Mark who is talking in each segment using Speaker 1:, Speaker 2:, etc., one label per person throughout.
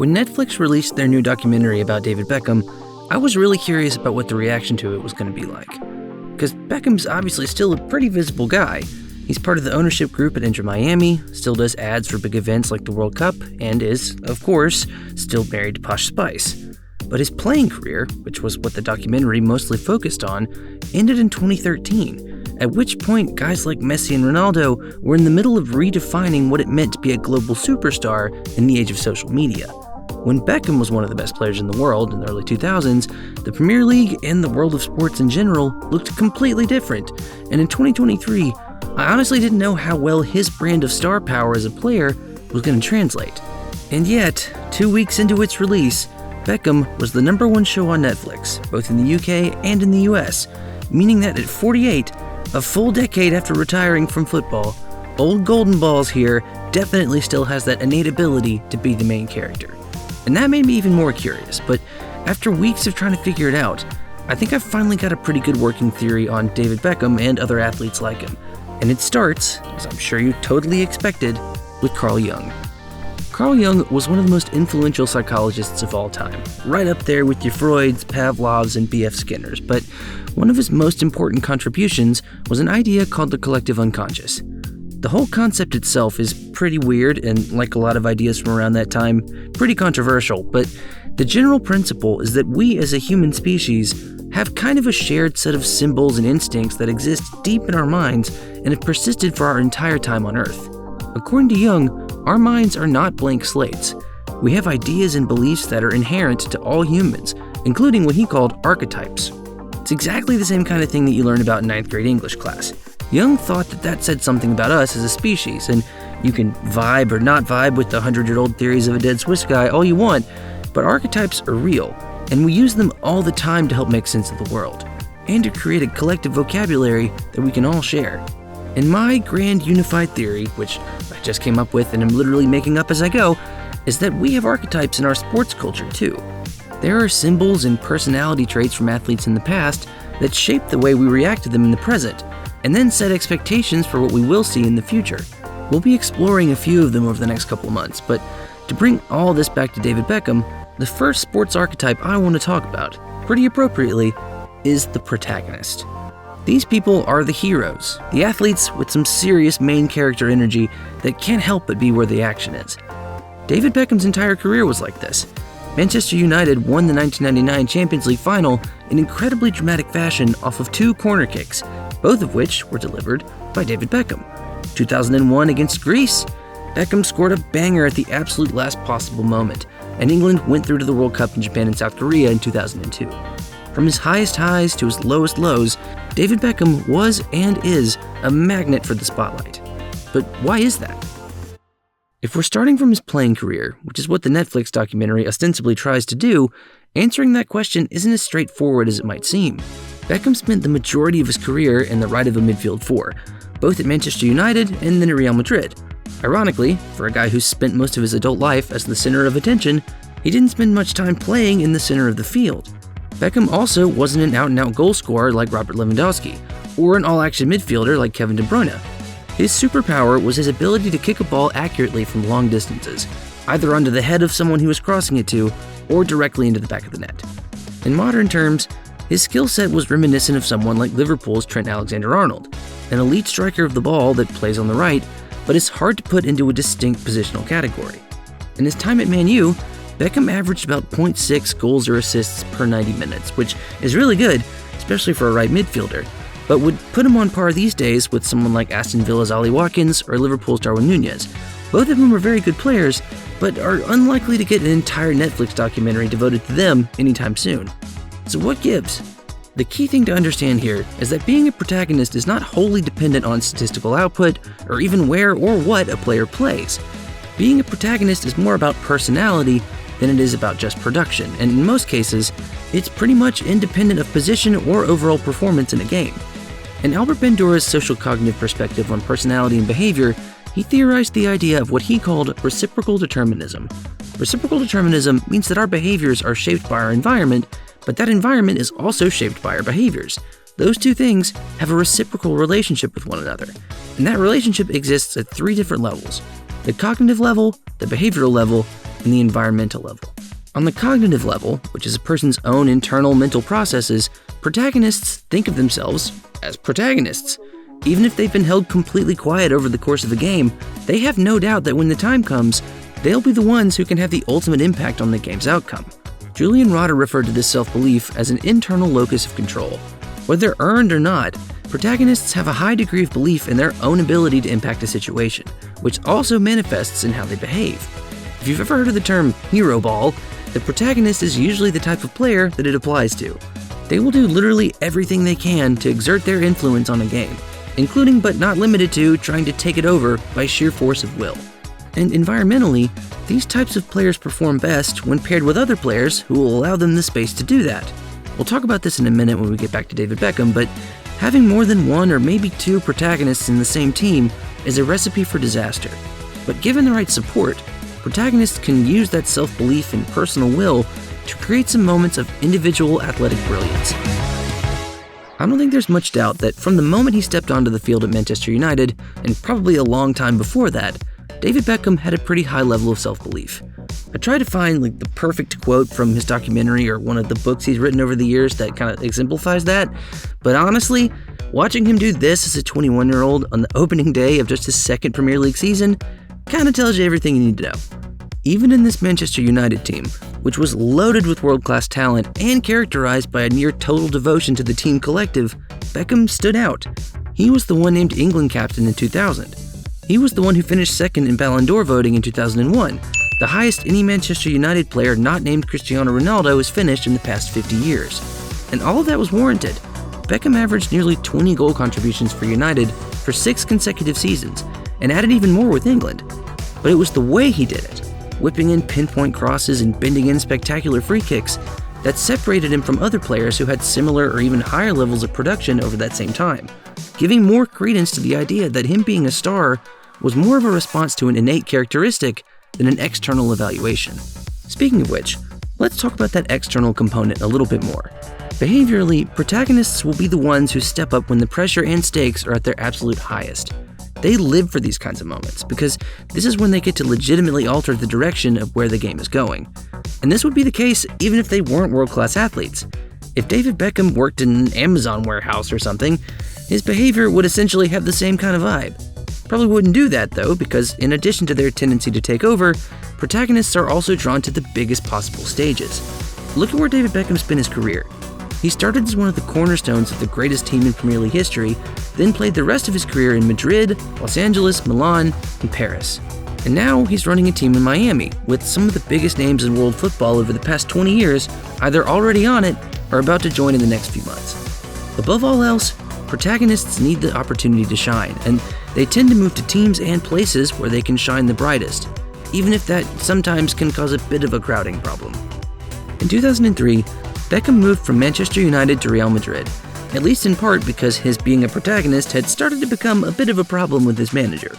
Speaker 1: When Netflix released their new documentary about David Beckham, I was really curious about what the reaction to it was going to be like. Because Beckham's obviously still a pretty visible guy. He's part of the ownership group at Inter Miami, still does ads for big events like the World Cup, and is, of course, still married to Posh Spice. But his playing career, which was what the documentary mostly focused on, ended in 2013, at which point guys like Messi and Ronaldo were in the middle of redefining what it meant to be a global superstar in the age of social media. When Beckham was one of the best players in the world in the early 2000s, the Premier League and the world of sports in general looked completely different, and in 2023, I honestly didn't know how well his brand of star power as a player was going to translate. And yet, 2 weeks into its release, Beckham was the #1 show on Netflix, both in the UK and in the US, meaning that at 48, a full decade after retiring from football, old Golden Balls here definitely still has that innate ability to be the main character. And that made me even more curious, but after weeks of trying to figure it out, I think I've finally got a pretty good working theory on David Beckham and other athletes like him. And it starts, as I'm sure you totally expected, with Carl Jung. Carl Jung was one of the most influential psychologists of all time, right up there with your Freuds, Pavlovs, and B.F. Skinners, but one of his most important contributions was an idea called the collective unconscious. The whole concept itself is pretty weird and, like a lot of ideas from around that time, pretty controversial, but the general principle is that we as a human species have kind of a shared set of symbols and instincts that exist deep in our minds and have persisted for our entire time on Earth. According to Jung, our minds are not blank slates. We have ideas and beliefs that are inherent to all humans, including what he called archetypes. It's exactly the same kind of thing that you learn about in 9th grade English class. Jung thought that said something about us as a species, and you can vibe or not vibe with the 100-year-old theories of a dead Swiss guy all you want, but archetypes are real, and we use them all the time to help make sense of the world, and to create a collective vocabulary that we can all share. And my grand unified theory, which I just came up with and I'm literally making up as I go, is that we have archetypes in our sports culture too. There are symbols and personality traits from athletes in the past that shape the way we react to them in the present, and then set expectations for what we will see in the future. We'll be exploring a few of them over the next couple of months, but to bring all this back to David Beckham, the first sports archetype I want to talk about, pretty appropriately, is the protagonist. These people are the heroes, the athletes with some serious main character energy that can't help but be where the action is. David Beckham's entire career was like this. Manchester United won the 1999 Champions League final in incredibly dramatic fashion off of 2 corner kicks, both of which were delivered by David Beckham. 2001 against Greece, Beckham scored a banger at the absolute last possible moment, and England went through to the World Cup in Japan and South Korea in 2002. From his highest highs to his lowest lows, David Beckham was and is a magnet for the spotlight. But why is that? If we're starting from his playing career, which is what the Netflix documentary ostensibly tries to do, answering that question isn't as straightforward as it might seem. Beckham spent the majority of his career in the right of a midfield 4, both at Manchester United and then at Real Madrid. Ironically, for a guy who's spent most of his adult life as the center of attention, he didn't spend much time playing in the center of the field. Beckham also wasn't an out-and-out goal scorer like Robert Lewandowski, or an all-action midfielder like Kevin De Bruyne. His superpower was his ability to kick a ball accurately from long distances, either onto the head of someone he was crossing it to, or directly into the back of the net. In modern terms, his skill set was reminiscent of someone like Liverpool's Trent Alexander-Arnold, an elite striker of the ball that plays on the right, but is hard to put into a distinct positional category. In his time at Man U, Beckham averaged about 0.6 goals or assists per 90 minutes, which is really good, especially for a right midfielder, but would put him on par these days with someone like Aston Villa's Ollie Watkins or Liverpool's Darwin Núñez. Both of them are very good players, but are unlikely to get an entire Netflix documentary devoted to them anytime soon. So what gives? The key thing to understand here is that being a protagonist is not wholly dependent on statistical output or even where or what a player plays. Being a protagonist is more about personality than it is about just production, and in most cases, it's pretty much independent of position or overall performance in a game. In Albert Bandura's social cognitive perspective on personality and behavior, he theorized the idea of what he called reciprocal determinism. Reciprocal determinism means that our behaviors are shaped by our environment, but that environment is also shaped by our behaviors. Those two things have a reciprocal relationship with one another, and that relationship exists at 3 different levels: the cognitive level, the behavioral level, and the environmental level. On the cognitive level, which is a person's own internal mental processes, protagonists think of themselves as protagonists. Even if they've been held completely quiet over the course of the game, they have no doubt that when the time comes, they'll be the ones who can have the ultimate impact on the game's outcome. Julian Rotter referred to this self-belief as an internal locus of control. Whether earned or not, protagonists have a high degree of belief in their own ability to impact a situation, which also manifests in how they behave. If you've ever heard of the term hero ball, the protagonist is usually the type of player that it applies to. They will do literally everything they can to exert their influence on a game, including but not limited to trying to take it over by sheer force of will. And environmentally, these types of players perform best when paired with other players who will allow them the space to do that. We'll talk about this in a minute when we get back to David Beckham, but having more than one or maybe two protagonists in the same team is a recipe for disaster. But given the right support, protagonists can use that self-belief and personal will to create some moments of individual athletic brilliance. I don't think there's much doubt that from the moment he stepped onto the field at Manchester United, and probably a long time before that, David Beckham had a pretty high level of self-belief. I tried to find the perfect quote from his documentary or one of the books he's written over the years that kind of exemplifies that, but honestly, watching him do this as a 21-year-old on the opening day of just his second Premier League season kind of tells you everything you need to know. Even in this Manchester United team, which was loaded with world-class talent and characterized by a near total devotion to the team collective, Beckham stood out. He was the one named England captain in 2000. He was the one who finished second in Ballon d'Or voting in 2001, the highest any Manchester United player not named Cristiano Ronaldo has finished in the past 50 years. And all of that was warranted. Beckham averaged nearly 20 goal contributions for United for 6 consecutive seasons, and added even more with England. But it was the way he did it, whipping in pinpoint crosses and bending in spectacular free kicks, that separated him from other players who had similar or even higher levels of production over that same time, giving more credence to the idea that him being a star was more of a response to an innate characteristic than an external evaluation. Speaking of which, let's talk about that external component a little bit more. Behaviorally, protagonists will be the ones who step up when the pressure and stakes are at their absolute highest. They live for these kinds of moments because this is when they get to legitimately alter the direction of where the game is going. And this would be the case even if they weren't world-class athletes. If David Beckham worked in an Amazon warehouse or something, his behavior would essentially have the same kind of vibe. Probably wouldn't do that though, because in addition to their tendency to take over, protagonists are also drawn to the biggest possible stages. Look at where David Beckham spent his career. He started as one of the cornerstones of the greatest team in Premier League history, then played the rest of his career in Madrid, Los Angeles, Milan, and Paris. And now he's running a team in Miami, with some of the biggest names in world football over the past 20 years either already on it or about to join in the next few months. Above all else, protagonists need the opportunity to shine, and they tend to move to teams and places where they can shine the brightest, even if that sometimes can cause a bit of a crowding problem. In 2003, Beckham moved from Manchester United to Real Madrid, at least in part because his being a protagonist had started to become a bit of a problem with his manager.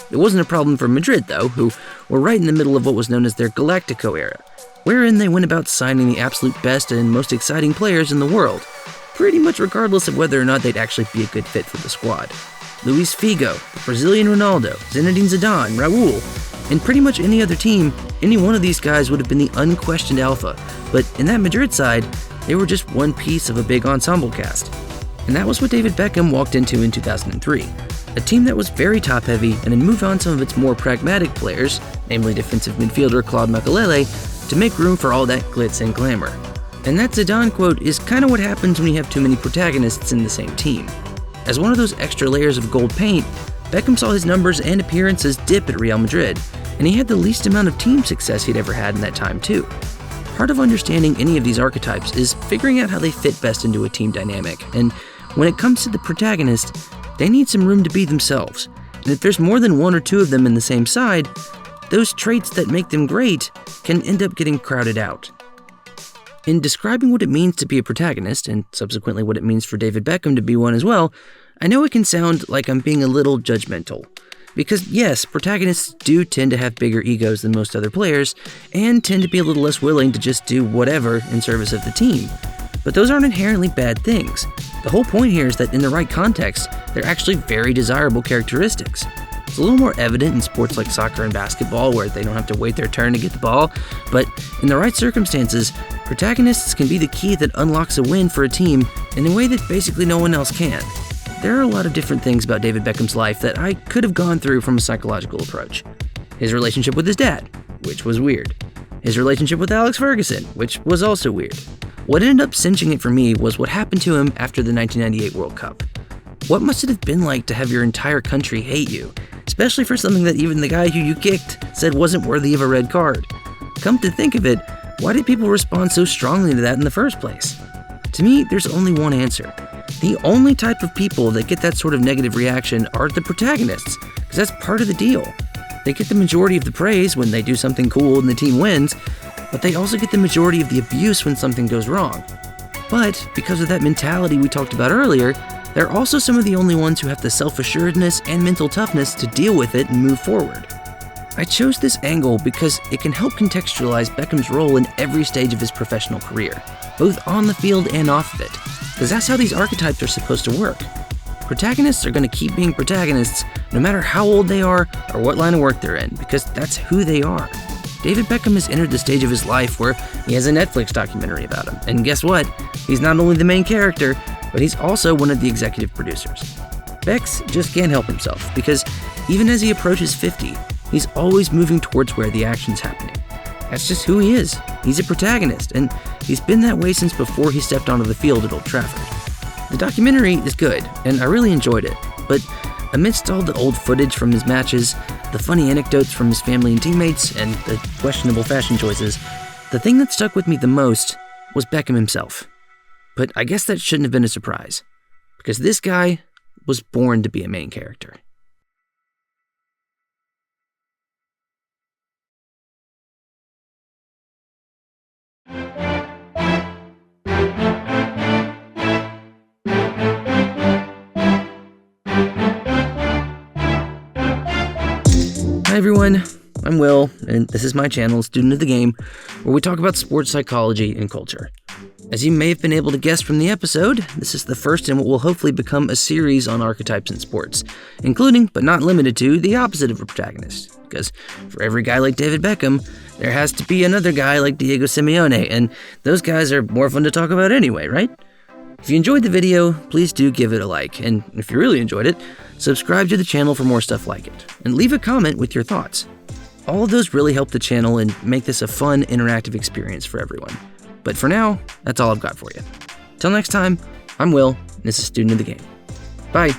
Speaker 1: It wasn't a problem for Madrid, though, who were right in the middle of what was known as their Galactico era, wherein they went about signing the absolute best and most exciting players in the world, pretty much regardless of whether or not they'd actually be a good fit for the squad. Luis Figo, the Brazilian Ronaldo, Zinedine Zidane, Raul, and pretty much any other team, any one of these guys would have been the unquestioned alpha, but in that Madrid side, they were just one piece of a big ensemble cast. And that was what David Beckham walked into in 2003, a team that was very top-heavy and had moved on some of its more pragmatic players, namely defensive midfielder Claude Makélélé, to make room for all that glitz and glamour. And that Zidane quote is kind of what happens when you have too many protagonists in the same team. As one of those extra layers of gold paint, Beckham saw his numbers and appearances dip at Real Madrid, and he had the least amount of team success he'd ever had in that time too. Part of understanding any of these archetypes is figuring out how they fit best into a team dynamic, and when it comes to the protagonist, they need some room to be themselves. And if there's more than one or two of them in the same side, those traits that make them great can end up getting crowded out. In describing what it means to be a protagonist, and subsequently what it means for David Beckham to be one as well, I know it can sound like I'm being a little judgmental. Because yes, protagonists do tend to have bigger egos than most other players, and tend to be a little less willing to just do whatever in service of the team. But those aren't inherently bad things. The whole point here is that in the right context, they're actually very desirable characteristics. It's a little more evident in sports like soccer and basketball where they don't have to wait their turn to get the ball, but in the right circumstances, protagonists can be the key that unlocks a win for a team in a way that basically no one else can. There are a lot of different things about David Beckham's life that I could have gone through from a psychological approach. His relationship with his dad, which was weird. His relationship with Alex Ferguson, which was also weird. What ended up cinching it for me was what happened to him after the 1998 World Cup. What must it have been like to have your entire country hate you, especially for something that even the guy who you kicked said wasn't worthy of a red card? Come to think of it, why did people respond so strongly to that in the first place? To me, there's only one answer. The only type of people that get that sort of negative reaction are the protagonists, because that's part of the deal. They get the majority of the praise when they do something cool and the team wins, but they also get the majority of the abuse when something goes wrong. But because of that mentality we talked about earlier, they're also some of the only ones who have the self-assuredness and mental toughness to deal with it and move forward. I chose this angle because it can help contextualize Beckham's role in every stage of his professional career, both on the field and off of it, because that's how these archetypes are supposed to work. Protagonists are going to keep being protagonists no matter how old they are or what line of work they're in, because that's who they are. David Beckham has entered the stage of his life where he has a Netflix documentary about him, and guess what? He's not only the main character, but he's also one of the executive producers. Bex just can't help himself, because even as he approaches 50, he's always moving towards where the action's happening. That's just who he is. He's a protagonist, and he's been that way since before he stepped onto the field at Old Trafford. The documentary is good, and I really enjoyed it, but amidst all the old footage from his matches, the funny anecdotes from his family and teammates, and the questionable fashion choices, the thing that stuck with me the most was Beckham himself. But I guess that shouldn't have been a surprise, because this guy was born to be a main character. Hi everyone, I'm Will, and this is my channel, Student of the Game, where we talk about sports psychology and culture. As you may have been able to guess from the episode, this is the first in what will hopefully become a series on archetypes in sports, including, but not limited to, the opposite of a protagonist. Because for every guy like David Beckham, there has to be another guy like Diego Simeone, and those guys are more fun to talk about anyway, right? If you enjoyed the video, please do give it a like, and if you really enjoyed it, subscribe to the channel for more stuff like it, and leave a comment with your thoughts. All of those really help the channel and make this a fun, interactive experience for everyone. But for now, that's all I've got for you. Till next time, I'm Will, and this is Student of the Game. Bye.